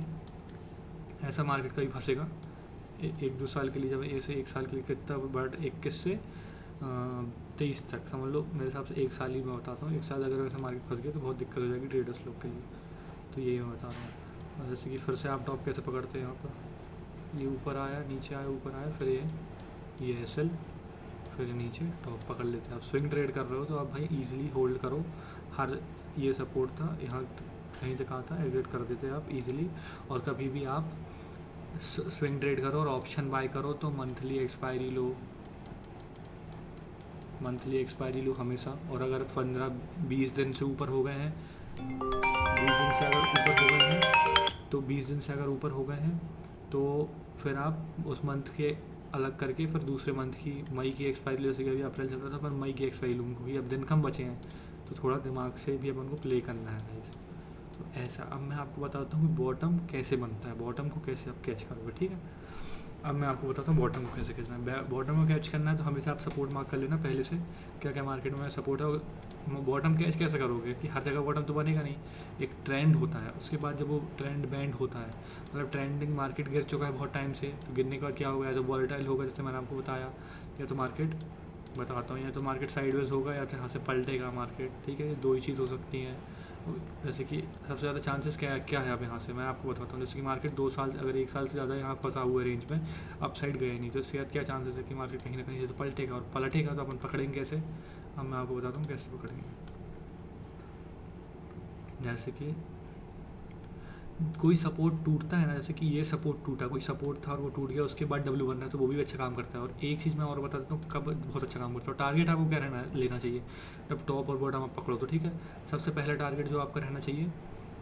ऐसा मार्केट कभी फंसेगा, 1-2 साल के लिए, जब ऐसे 1 साल के लिए कितना, बट 21 से 23 तक समझ लो, मेरे हिसाब से 1 साल ही मैं बताता हूँ। 1 साल अगर ऐसा मार्केट फंस गया तो बहुत दिक्कत हो जाएगी ट्रेडर्स लोग के लिए, तो यही मैं बता रहा हूँ। और जैसे कि फिर से आप टॉप कैसे पकड़ते हैं, यहाँ पर ये ऊपर आया, नीचे आया, ऊपर आया, फिर ये एसएल, फिर नीचे टॉप पकड़ लेते हैं। आप स्विंग ट्रेड कर रहे हो तो आप भाई इजीली होल्ड करो। हर ये सपोर्ट था, यहाँ कहीं तक आता, एग्जिट कर देते आप इजीली। और कभी भी आप स्विंग ट्रेड करो और ऑप्शन बाय करो तो मंथली एक्सपायरी लो हमेशा। और अगर 15-20 दिन से ऊपर हो गए हैं, 20 दिन से अगर ऊपर हो गए हैं, तो 20 दिन से अगर ऊपर हो गए हैं तो फिर आप उस मंथ के अलग करके फिर दूसरे मंथ की, मई की एक्सपायरी, जैसे कि अभी अप्रैल चल रहा था, पर मई की एक्सपायरी लूँगा, क्योंकि अब दिन कम बचे हैं, तो थोड़ा दिमाग से भी अपन को प्ले करना है गाइस। तो ऐसा अब मैं आपको बताता हूँ कि बॉटम कैसे बनता है, बॉटम को कैसे आप कैच करोगे, ठीक है। अब मैं आपको बताता हूँ बॉटम को कैसे कैचना है। बॉटम को कैच करना है तो हमेशा आप सपोर्ट मार्क कर लेना पहले से, क्या क्या मार्केट में सपोर्ट है। बॉटम कैच कैसे करोगे कि हर जगह बॉटम तो बनेगा नहीं, एक ट्रेंड होता है, उसके बाद जब वो ट्रेंड बैंड होता है, मतलब ट्रेंडिंग मार्केट गिर चुका है बहुत टाइम से, तो गिरने के बाद क्या होगा, या तो वॉलेटाइल होगा जैसे मैंने आपको बताया, या तो मार्केट बताता हूँ, या तो मार्केट साइडवेज होगा, या तो यहाँ से पलटेगा मार्केट, ठीक है। ये दो ही चीज़ हो सकती हैं। जैसे कि सबसे ज़्यादा चांसेस क्या है अब यहाँ से मैं आपको बताता हूँ। जैसे कि मार्केट 2 साल, अगर 1 साल से ज़्यादा यहाँ फंसा हुआ है रेंज में, अप साइड गया नहीं, तो इसके बाद क्या चांसेस है कि मार्केट कहीं ना कहीं से तो पलटेगा, और पलटेगा तो अपन पकड़ेंगे कैसे, अब मैं आपको बताता हूँ कैसे पकड़ेंगे। जैसे कि कोई सपोर्ट टूटता है ना, जैसे कि ये सपोर्ट टूटा, कोई सपोर्ट था और वो टूट गया, उसके बाद डब्ल्यू बन रहा है, तो वो भी अच्छा काम करता है। और एक चीज़ मैं और बता देता हूँ कब बहुत अच्छा काम करता है। टारगेट आपको क्या रहना लेना चाहिए जब टॉप और बॉटम आप पकड़ो तो, ठीक है। सबसे पहला टारगेट जो आपका रहना चाहिए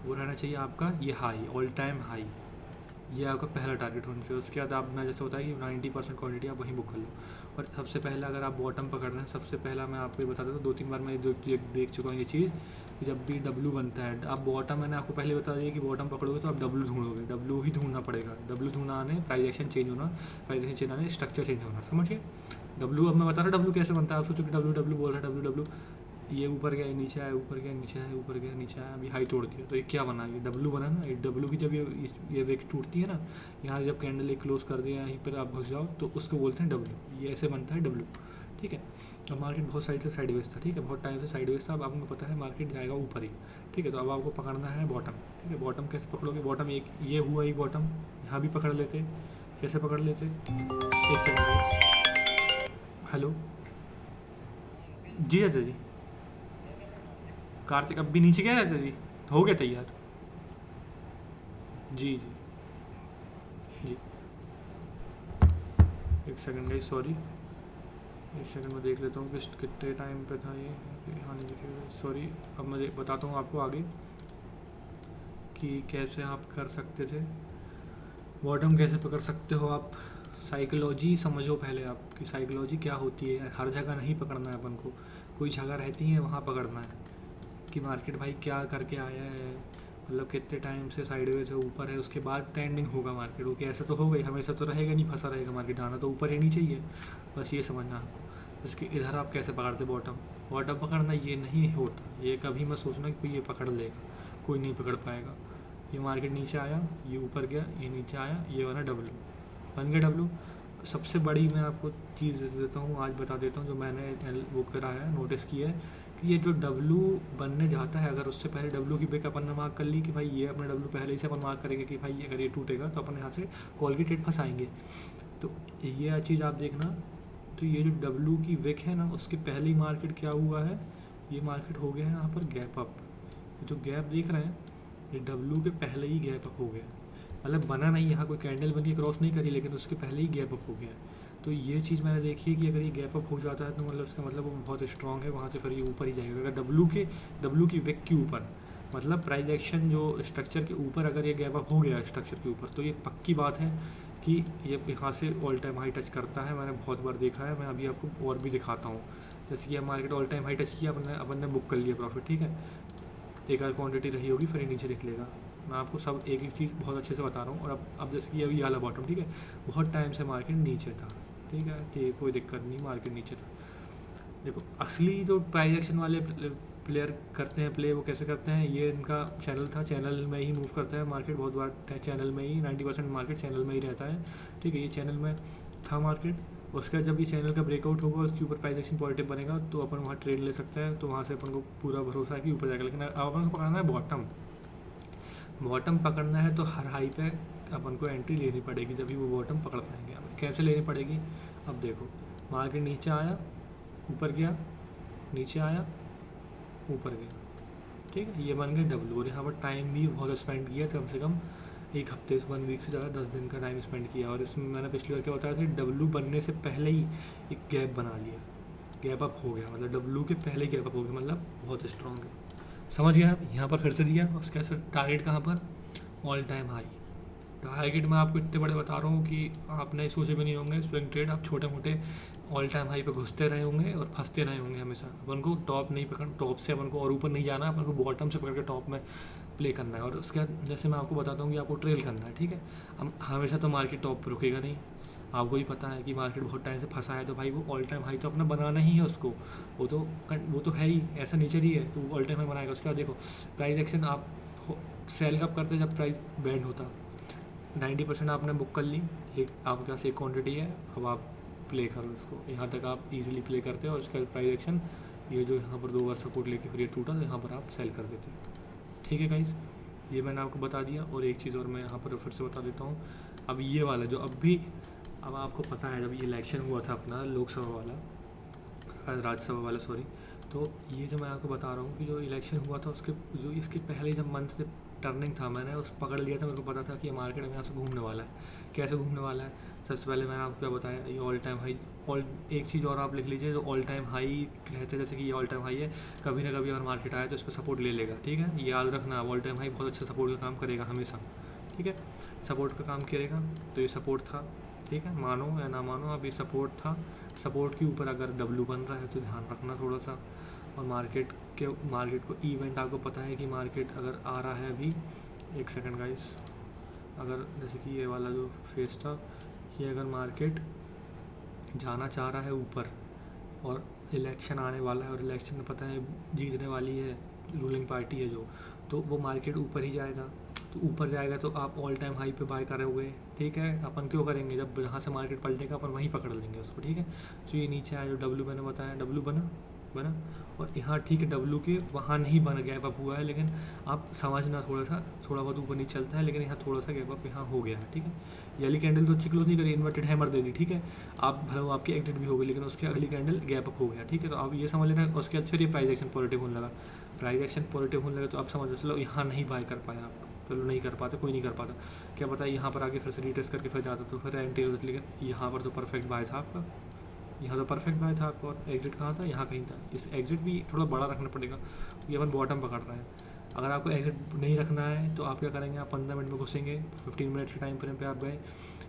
वो रहना चाहिए आपका ये हाई, ऑल टाइम हाई, ये आपका पहला टारगेट होना चाहिए। उसके बाद आप, मैं जैसे होता है कि 90% क्वांटिटी आप वहीं बुक कर लो। और सबसे पहला अगर आप बॉटम पकड़ रहे हैं, सबसे पहला मैं आपको ये बता देता हूँ, 2-3 बार मैं देख चुका हूँ ये चीज़ कि जब भी डब्लू बनता है, आप बॉटम, मैंने आपको पहले बता दिया कि बॉटम पकड़ोगे तो आप डब्लू ढूंढोगे, डब्लू ही ढूंढना पड़ेगा। डब्लू ढूंढना आने, प्राइस एक्शन चेंज होना, प्राइस एक्शन चेंज आने, स्ट्रक्चर चेंज होना, समझिए। डब्लू, अब मैं बता रहा डब्लू कैसे बनता है। आप सोचो कि डब्लू डब्लू बोल रहा है, डब्लू डब्लू, ये ऊपर गया, नीचे आया, ऊपर गया, नीचे आया, ऊपर गया, नीचे आया, अभी हाई तोड़ दिया, तो ये क्या बना, ये डब्लू बना ना। ये डब्लू की जब ये वेक टूटती है ना, यहाँ जब कैंडल एक क्लोज कर दिया, यहीं पर आप घुस जाओ, तो उसको बोलते हैं डब्लू। ये ऐसे बनता है डब्लू, ठीक है। अब मार्केट बहुत साइड से साइडवेज था, ठीक है, बहुत टाइम से साइडवेज था। अब आपको पता है मार्केट जाएगा ऊपर ही, ठीक है। तो अब आपको पकड़ना है बॉटम, ठीक है। बॉटम कैसे पकड़ोगे, बॉटम एक ये हुआ ही बॉटम, यहाँ भी पकड़ लेते, कैसे पकड़ लेते, एक सेकंड, हेलो जी अच्छा जी, कार्तिक अब भी नीचे गया रहता जी, हो गया तैयार, जी जी जी, एक सेकंड गाइस, सॉरी, एक सेकंड में देख लेता हूँ कि कितने टाइम पे था ये, यहाँ नहीं दिखेगा, सॉरी। अब मैं बताता हूँ आपको आगे कि कैसे आप कर सकते थे बॉटम, कैसे पकड़ सकते हो आप। साइकोलॉजी समझो पहले आप कि साइकोलॉजी क्या होती है। हर जगह नहीं पकड़ना है अपन को, कोई जगह रहती है वहाँ पकड़ना है कि मार्केट भाई क्या करके आया है, मतलब कितने टाइम से साइडवेज है, ऊपर है, उसके बाद ट्रेंडिंग होगा मार्केट। ओके, ऐसा तो हो गई, हमेशा तो रहेगा नहीं, फंसा रहेगा मार्केट, जाना तो ऊपर ही नहीं चाहिए, बस ये समझना आपको। इसके इधर आप कैसे पकड़ते बॉटम, बॉटम पकड़ना ये नहीं होता, ये कभी मत सोचना कि कोई ये पकड़ लेगा, कोई नहीं पकड़ पाएगा। ये मार्केट नीचे आया, ये ऊपर गया, ये नीचे आया, ये बना डब्लू, बन गया डब्लू। सबसे बड़ी मैं आपको चीज़ देता हूँ, आज बता देता हूँ, जो मैंने वो करा है, नोटिस किया है कि ये जो डब्लू बनने जाता है, अगर उससे पहले डब्लू की बेक अपन ने मार्क कर ली कि भाई ये अपना डब्लू पहले ही से अपन मार्क करेंगे कि भाई अगर ये टूटेगा तो अपन यहाँ से कॉल की ट्रेड फंसाएंगे। तो ये चीज़ आप देखना, तो ये जो डब्लू की विक है ना, उसके पहले ही मार्केट क्या हुआ है, ये मार्केट हो गया है यहाँ पर गैप अप। जो गैप देख रहे हैं, ये डब्लू के पहले ही गैप अप हो गया, मतलब बना नहीं, यहाँ कोई कैंडल बन के क्रॉस नहीं करी, लेकिन उसके पहले ही गैप अप हो गया। तो ये चीज़ मैंने देखी है कि अगर ये गैप अप हो जाता है तो मतलब इसका मतलब वो बहुत स्ट्रॉन्ग है, वहाँ से फिर ये ऊपर ही जाएगा। अगर डब्लू की विक के ऊपर, मतलब प्राइस एक्शन जो स्ट्रक्चर के ऊपर अगर ये गैप अप हो गया स्ट्रक्चर के ऊपर, तो ये पक्की बात है कि ये यहाँ से ऑल टाइम हाई टच करता है। मैंने बहुत बार देखा है, मैं अभी आपको और भी दिखाता हूँ। जैसे कि market all time high touch किया, अपन ने बुक कर लिया प्रॉफिट, ठीक है, एक आध क्वान्टिटी रही होगी, फिर ये नीचे निकलेगा। मैं आपको सब एक एक चीज़ बहुत अच्छे से बता रहा हूँ। और अब जैसे कि अभी वाला बॉटम, ठीक है, बहुत टाइम से मार्केट नीचे था, ठीक है, ठीक, कोई दिक्कत नहीं, मार्केट नीचे था। देखो असली जो प्राइस एक्शन वाले प्लेयर करते हैं प्ले, वो कैसे करते हैं, ये इनका चैनल था, चैनल में ही मूव करता है मार्केट, बहुत बार चैनल में ही 90% मार्केट चैनल में ही रहता है, ठीक है। ये चैनल में था मार्केट, उसका जब ये चैनल का ब्रेकआउट होगा, उसके ऊपर प्राइस एक्शन पॉजिटिव बनेगा, तो अपन वहाँ ट्रेड ले सकते हैं, तो वहाँ से अपन को पूरा भरोसा है कि ऊपर जाएगा। लेकिन अब अपन को पकड़ना है बॉटम, बॉटम पकड़ना है तो हर हाई पे अपन को एंट्री लेनी पड़ेगी, जब भी वो बॉटम पकड़ पाएंगे। हमें कैसे लेनी पड़ेगी, अब देखो, मार्केट नीचे आया, ऊपर गया, नीचे आया, ऊपर गया, ठीक है, ये बन गए डब्लू। और यहाँ पर टाइम भी बहुत स्पेंड किया, कम से कम एक हफ्ते से 1 वीक से ज़्यादा 10 दिन का टाइम स्पेंड किया। और इसमें मैंने पिछली बार क्या बताया था, डब्लू बनने से पहले ही एक गैप बना लिया, गैप अप हो गया, मतलब डब्लू के पहले ही गैप अप हो गया, मतलब बहुत स्ट्रॉन्ग है। समझ गया आप, यहाँ पर फिर से दिया, उसके टारगेट कहाँ पर, ऑल टाइम हाई। टारगेट मैं आपको इतने बड़े बता रहा हूँ कि आपने सोचे भी नहीं होंगे। स्विंग ट्रेड आप छोटे मोटे ऑल टाइम हाई पे घुसते रहे होंगे और फंसते रहे होंगे हमेशा। अपन को टॉप नहीं पकड़, टॉप से अपन को और ऊपर नहीं जाना, अपन को बॉटम से पकड़ के टॉप में प्ले करना है। और उसके बाद जैसे मैं आपको बताता हूँ कि आपको ट्रेल करना है, ठीक है। हम हमेशा तो मार्केट टॉप पर रुकेगा नहीं, आपको ही पता है कि मार्केट बहुत टाइम से फंसा है, तो भाई वो ऑल टाइम हाई तो अपना बनाना ही है उसको, वो तो है ही, ऐसा नेचर ही है, तो वो ऑल टाइम हाई बनाएगा। उसके बाद देखो प्राइस एक्शन आप सेल कब करते हैं, जब प्राइस बैंड होता, 90% आपने बुक कर ली, एक आपके पास एक क्वांटिटी है, अब आप प्ले करो इसको, यहाँ तक आप इजीली प्ले करते हो। और उसके बाद प्राइस एक्शन, ये जो यहाँ पर 2 बार सपोर्ट लेके फिर ये टूटा, तो यहाँ पर आप सेल कर देते हो, ठीक है गाइस। ये मैंने आपको बता दिया। और एक चीज़ और मैं यहाँ पर फिर से बता देता हूँ, अब ये वाला जो अब आपको पता है, जब ये इलेक्शन हुआ था अपना लोकसभा वाला, राज्यसभा वाला सॉरी, तो ये जो मैं आपको बता रहा हूँ कि जो इलेक्शन हुआ था उसके जो इसके पहले जब मंथ से टर्निंग था, मैंने उस पकड़ लिया था, मेरे को पता था कि ये मार्केट में यहाँ से घूमने वाला है। कैसे घूमने वाला है? सबसे पहले मैंने आपको क्या बताया, ये ऑल टाइम हाई, ऑल एक चीज़ और आप लिख लीजिए, जो ऑल टाइम हाई रहते हैं, जैसे कि ये ऑल टाइम हाई है, कभी ना कभी अगर मार्केट आया तो इस पर सपोर्ट ले लेगा, ठीक है, ये याद रखना। ऑल टाइम हाई बहुत अच्छा सपोर्ट का काम करेगा हमेशा, ठीक है, सपोर्ट का काम करेगा। तो ये सपोर्ट था, ठीक है, मानो या ना मानो, अब ये सपोर्ट था। सपोर्ट के ऊपर अगर डब्लू बन रहा है तो ध्यान रखना थोड़ा सा। और मार्केट को इवेंट आपको पता है कि मार्केट अगर आ रहा है अभी, एक सेकंड गाइस, अगर जैसे कि ये वाला जो फेस था, कि अगर मार्केट जाना चाह रहा है ऊपर और इलेक्शन आने वाला है और इलेक्शन में पता है जीतने वाली है रूलिंग पार्टी है जो, तो वो मार्केट ऊपर ही जाएगा। तो ऊपर जाएगा तो आप ऑल टाइम हाई पे बाय करोगे, ठीक है। अपन क्यों करेंगे, जब जहाँ से मार्केट पलटेगा अपन वहीं पकड़ लेंगे उसको, ठीक है। तो ये नीचे आया जो डब्लू मैंने बताया, डब्लू बना और यहाँ ठीक है, डब्लू के वहाँ नहीं बन गैप अप हुआ है, लेकिन आप समझना थोड़ा बहुत ऊपर नहीं चलता है, लेकिन यहाँ थोड़ा सा गैप अप यहाँ हो गया है, ठीक है। येली कैंडल तो अच्छी क्लोज नहीं करी, इन्वर्टेड हैमर दे दी, ठीक है। आप भले आपकी एग्जिट भी हो गई, लेकिन उसकी अगली कैंडल गैप अप हो गया, ठीक है। तो आप ये समझ लेना, उसके अच्छे रही प्राइस एक्शन पॉजिटिव होने लगा, प्राइस एक्शन पॉजिटिव होने लगा, तो आप समझ चलो यहाँ नहीं बाय कर पाया आप, चलो नहीं कर पाते, कोई नहीं कर पाता, क्या पता यहाँ पर आके फिर से रिटेस्ट करके फिर जाता तो फिर एंटी होता, लेकिन यहाँ पर तो परफेक्ट बाय था आपका, यहाँ तो परफेक्ट बाय था आपका। और एग्जिट कहाँ था, यहाँ कहीं था। इस एग्जिट भी थोड़ा बड़ा रखना पड़ेगा, ये अपन बॉटम पकड़ रहे हैं। अगर आपको एग्जिट नहीं रखना है तो आप क्या करेंगे, आप 15 मिनट में घुसेंगे, 15 मिनट के टाइम फ्रेम पे आप गए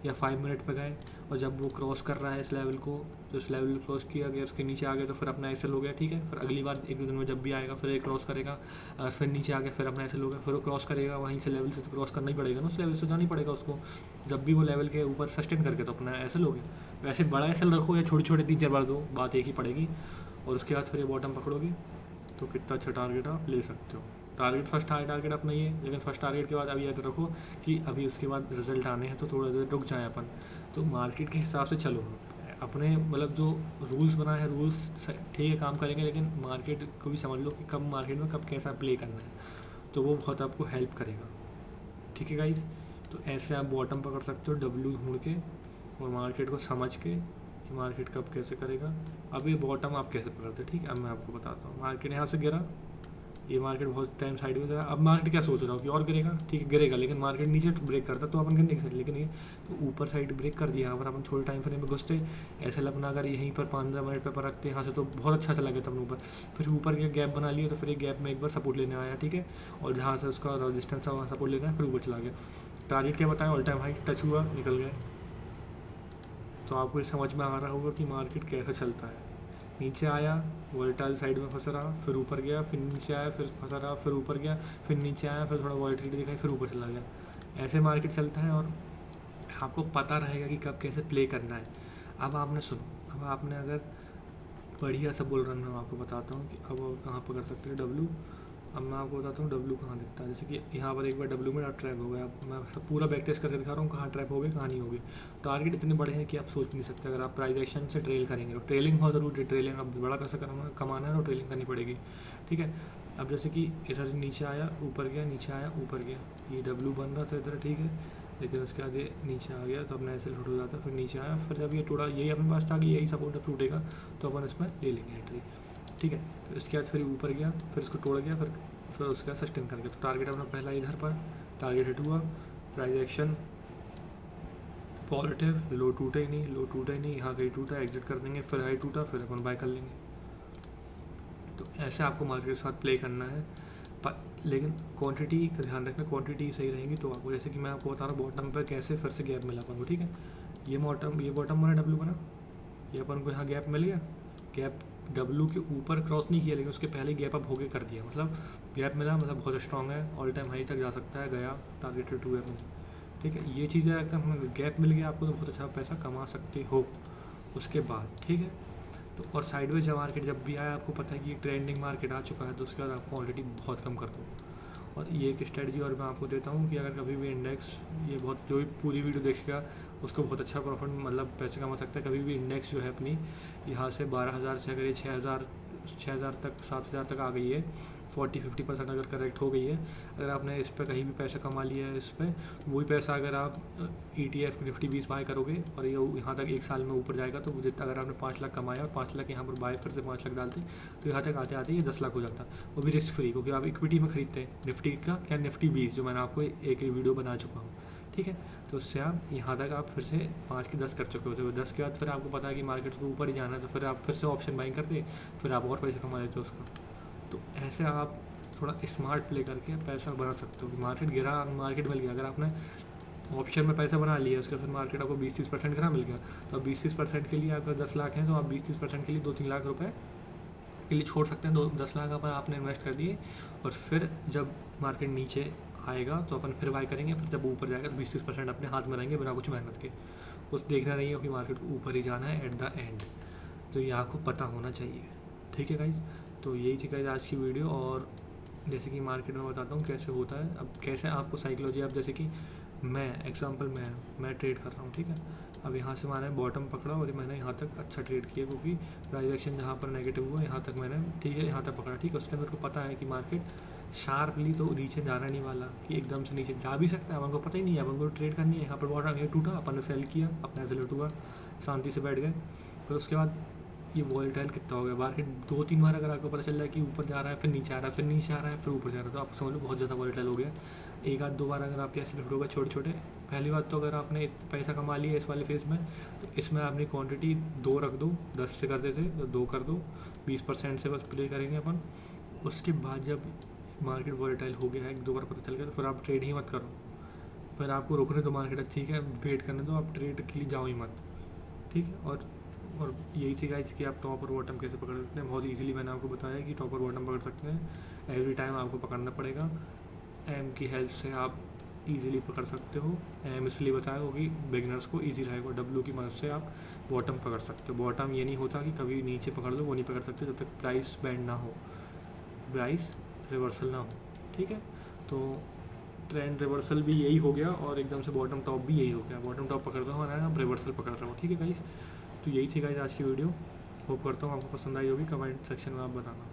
या 5 मिनट पे गए, और जब वो क्रॉस कर रहा है इस लेवल को, तो इस लेवल क्रॉस किया गया, उसके नीचे आ गया तो फिर अपना एसएल हो गया, ठीक है। फिर अगली बार 1-2 दिन में जब भी आएगा फिर एक क्रॉस करेगा, अगर फिर नीचे आ गया फिर अपना एसएल हो गया, फिर वो क्रॉस करेगा, वहीं से लेवल से तो क्रॉस करना ही पड़ेगा ना, उस लेवल से जाना ही पड़ेगा उसको। जब भी वो लेवल के ऊपर सस्टेन करके तो अपना एसएल हो गया। वैसे बड़ा एसएल रखो या छोटे छोटे 3-4 बार दो, बात एक ही पड़ेगी। और उसके बाद फिर ये बॉटम पकड़ोगे तो कितना अच्छा टारगेट आप ले सकते हो। टारगेट फर्स्ट हाई टारगेट अपना ये, लेकिन फर्स्ट टारगेट के बाद अभी याद रखो कि अभी उसके बाद रिजल्ट आने हैं, तो थोड़ा देर रुक जाए अपन। तो मार्केट के हिसाब से चलो, अपने मतलब जो रूल्स बनाए हैं, रूल्स ठीक है काम करेंगे, लेकिन मार्केट को भी समझ लो कि कब मार्केट में कब कैसा प्ले करना है, तो वो बहुत आपको हेल्प करेगा, ठीक है गाइज। तो ऐसे आप बॉटम पकड़ सकते हो डब्ल्यू ढूंढ के और मार्केट को समझ के कि मार्केट कब कैसे करेगा। अब ये बॉटम आप कैसे पकड़ते हैं, ठीक है, अब मैं आपको बताता हूँ। मार्केट यहाँ से गिरा, ये मार्केट बहुत टाइम साइड में जा रहा है। अब मार्केट क्या सोच रहा हूँ कि और गिरेगा, ठीक है गिरेगा, लेकिन मार्केट नीचे ब्रेक करता तो अपन गिरने की साइड, लेकिन ये तो ऊपर साइड ब्रेक कर दिया। यहाँ पर अपन छोटे टाइम फ्रेम में घुसते, ऐसे अपना अगर यहीं पर 15 मिनट पर रखते यहाँ से तो बहुत अच्छा चला गया था अपन ऊपर। फिर ऊपर के गैप बना लिया, तो फिर एक गैप में एक बार सपोर्ट लेने आया, ठीक है, और जहाँ से उसका रजिस्टेंस था वहाँ सपोर्ट लेना है, फिर ऊपर चला गया। टारगेट क्या बताया, ऑल टाइम हाई टच हुआ, निकल गए। तो आपको समझ में आ रहा होगा कि मार्केट कैसे चलता है। नीचे आया, वोलेटाइल साइड में फंस रहा, फिर ऊपर गया, फिर नीचे आया, फिर फंसा रहा, फिर ऊपर गया, फिर नीचे आया, फिर थोड़ा वॉलेटिलिटी दिखाई, फिर ऊपर चला गया। ऐसे मार्केट चलता है और आपको पता रहेगा कि कब कैसे प्ले करना है। अब आपने सुनो, अब आपने अगर बढ़िया सा बुल रन में आपको बताता हूँ कि अब कहाँ पकड़ सकते हैं डब्लू। अब मैं आपको बताता हूँ डब्लू कहाँ दिखता है। जैसे कि यहाँ पर एक बार डब्लू में आप ट्रैप हो गया, अब मैं सब पूरा बैक टेस्ट करके दिखा रहा हूँ कहाँ ट्रैप हो गए कहाँ नहीं हो गए। टारगेट इतने बड़े हैं कि आप सोच नहीं सकते। अगर आप प्राइस एक्शन से ट्रेल करेंगे तो ट्रेलिंग बहुत ज़रूरी है। ट्रेलिंग अब बड़ा पैसा कमाना है तो ट्रेलिंग करनी पड़ेगी, ठीक है। अब जैसे कि इधर नीचे आया, ऊपर गया, नीचे आया, ऊपर गया, ये डब्लू बन रहा था इधर, ठीक है, लेकिन उसके बाद ये नीचे आ गया तो अपना ऐसे लुट हो जाता, फिर नीचे आया, फिर जब ये टूटा, यही अपने पास था कि यही सपोर्ट टूटेगा तो अपन इसमें ले लेंगे एंट्री, ठीक है। तो इसके बाद फिर ऊपर गया, फिर इसको तोड़ गया, फिर उसके बाद सस्टेन कर गया। तो टारगेट अपना पहला इधर पर टारगेट हिट हुआ, प्राइस एक्शन पॉजिटिव, लो टूटा ही नहीं, यहाँ कहीं टूटा, एग्जिट कर देंगे, फिर हाई टूटा, फिर अपन बाय कर लेंगे। तो ऐसे आपको मार्केट के साथ प्ले करना है, लेकिन क्वांटिटी का ध्यान रखना, क्वांटिटी सही रहेंगी तो आपको, जैसे कि मैं आपको बता रहा हूँ बॉटम पर कैसे फिर से गैप मिला अपन को, ठीक है। ये बॉटम बना डब्लू बना, ये अपन को यहाँ गैप मिल गया, गैप डब्लू के ऊपर क्रॉस नहीं किया, लेकिन उसके पहले गैप अप होके कर दिया, मतलब गैप मिला, मतलब बहुत स्ट्रॉन्ग है, ऑल टाइम हाई तक जा सकता है, गया टारगेट हिट हुआ अपने, ठीक है। ये चीज़ें अगर गैप मिल गया आपको तो बहुत अच्छा पैसा कमा सकते हो उसके बाद, ठीक है। तो और साइडवेज मार्केट जब भी आया, आपको पता है कि ट्रेंडिंग मार्केट आ चुका है, तो उसके बाद आपको ऑलरेडी बहुत कम कर दो। और ये एक स्ट्रेटजी और मैं आपको देता हूँ कि अगर कभी भी इंडेक्स, ये बहुत जो भी पूरी वीडियो देखेगा उसको बहुत अच्छा प्रॉफिट मतलब पैसे कमा सकता है। कभी भी इंडेक्स जो है अपनी यहाँ से 12,000 से अगर ये 6,000 तक 7,000 तक आ गई है 40-50% अगर करेक्ट हो गई है, अगर आपने इस पर कहीं भी पैसा कमा लिया है इस पर, वही पैसा अगर आप ETF निफ्टी 20 बाय करोगे और ये यहाँ तक 1 साल में ऊपर जाएगा, तो जितना अगर आपने 5 लाख कमाया और 5 लाख यहाँ पर बाय फिर से 5 लाख डालते, तो यहाँ तक आते आते ये 10 लाख हो जाता, वो भी रिस्क फ्री, क्योंकि आप इक्विटी में खरीदते हैं निफ्टी का, क्या निफ्टी 20 जो मैंने आपको एक वीडियो बना चुका हूँ, ठीक है। तो उससे आप यहाँ तक आप फिर से 5 के 10 कर चुके होते हो। 10 के बाद फिर आपको पता है कि मार्केट को ऊपर ही जाना है, तो फिर आप फिर से ऑप्शन बाइंग करते, फिर आप और पैसे कमा लेते हो उसका। तो ऐसे आप थोड़ा स्मार्ट प्ले करके पैसा बना सकते हो कि मार्केट गिरा, मार्केट मिल गया, अगर आपने ऑप्शन में पैसा बना लिया, उसके फिर मार्केट आपको 20-30% गिरा मिल गया, तो अब 20-30% के लिए आपका 10 लाख है, तो आप 20-30% के लिए 2-3 लाख रुपए के लिए छोड़ सकते हैं। 10 लाख अपन आपने इन्वेस्ट कर दिए, और फिर जब मार्केट नीचे आएगा तो अपन फिर बाय करेंगे, फिर जब ऊपर जाएगा तो 20-30% अपने हाथ में रहेंगे बिना कुछ मेहनत के। उस देखना नहीं है कि मार्केट को ऊपर ही जाना है एट द एंड, तो ये आपको पता होना चाहिए, ठीक है गाइज। तो यही थी गाइज आज की वीडियो, और जैसे कि मार्केट में बताता हूँ कैसे होता है, अब कैसे आपको साइकोलॉजी, अब जैसे कि मैं एग्जांपल मैं ट्रेड कर रहा हूँ, ठीक है। अब यहाँ से मैंने बॉटम पकड़ा और मैंने यहाँ तक अच्छा ट्रेड किया, क्योंकि प्राइस एक्शन जहाँ पर नेगेटिव हुआ यहाँ तक मैंने, ठीक है, यहाँ तक पकड़ा, ठीक है। उसके अंदर को पता है कि मार्केट शार्पली तो नीचे जाना नहीं वाला, कि एकदम से नीचे जा भी सकता है, अपन को पता ही नहीं है, अपन को ट्रेड करनी है। यहाँ पर बॉटम ये टूटा, अपन ने सेल किया, अपना एसएल हुआ, शांति से बैठ गए। फिर उसके बाद ये वॉलेटाइल कितना हो गया, मार्केट 2-3 बार अगर आपको पता चल रहा है कि ऊपर जा रहा है, फिर नीचे आ रहा है, फिर नीचे आ रहा है, फिर ऊपर जा रहा है, तो आप समझ लो बहुत ज़्यादा वॉलेटाइल हो गया। 1-2 बार अगर आपके ऐसे होगा छोटे, पहली बात तो अगर आपने पैसा कमा लिया इस वाले फेज़ में, तो इसमें आपने क्वांटिटी 2 रख दो, 10 से करते थे तो 2 कर दो, 20% से बस प्ले करेंगे अपन। उसके बाद जब मार्केट वॉलेटाइल हो गया है, 1-2 बार पता चल गया, तो फिर आप ट्रेड ही मत करो, फिर आपको रोकने दो मार्केट, ठीक है, वेट करने दो, आप ट्रेड के लिए जाओ ही मत, ठीक है। और यही थी गाइस कि आप टॉप और बॉटम कैसे पकड़ सकते हैं, बहुत इजीली मैंने आपको बताया कि टॉप और बॉटम पकड़ सकते हैं। एवरी टाइम आपको पकड़ना पड़ेगा, एम की हेल्प से आप इजीली पकड़ सकते हो। एम इसलिए बताया होगी बिगिनर्स को ईजी रहेगा, डब्ल्यू की मदद से आप बॉटम पकड़ सकते हो। बॉटम ये नहीं होता कि कभी नीचे पकड़ लो, वो नहीं पकड़ सकते जब तक प्राइस बैंड ना हो, प्राइस रिवर्सल ना हो, ठीक है। तो ट्रेंड रिवर्सल भी यही हो गया, और एकदम से बॉटम टॉप भी यही हो गया, बॉटम टॉप पकड़ रहा हूँ और आप रिवर्सल पकड़ रहा हूँ, ठीक है गाइस। तो यही थी गाइस आज की वीडियो, होप करता हूँ आपको पसंद आई होगी, कमेंट सेक्शन में आप बताना।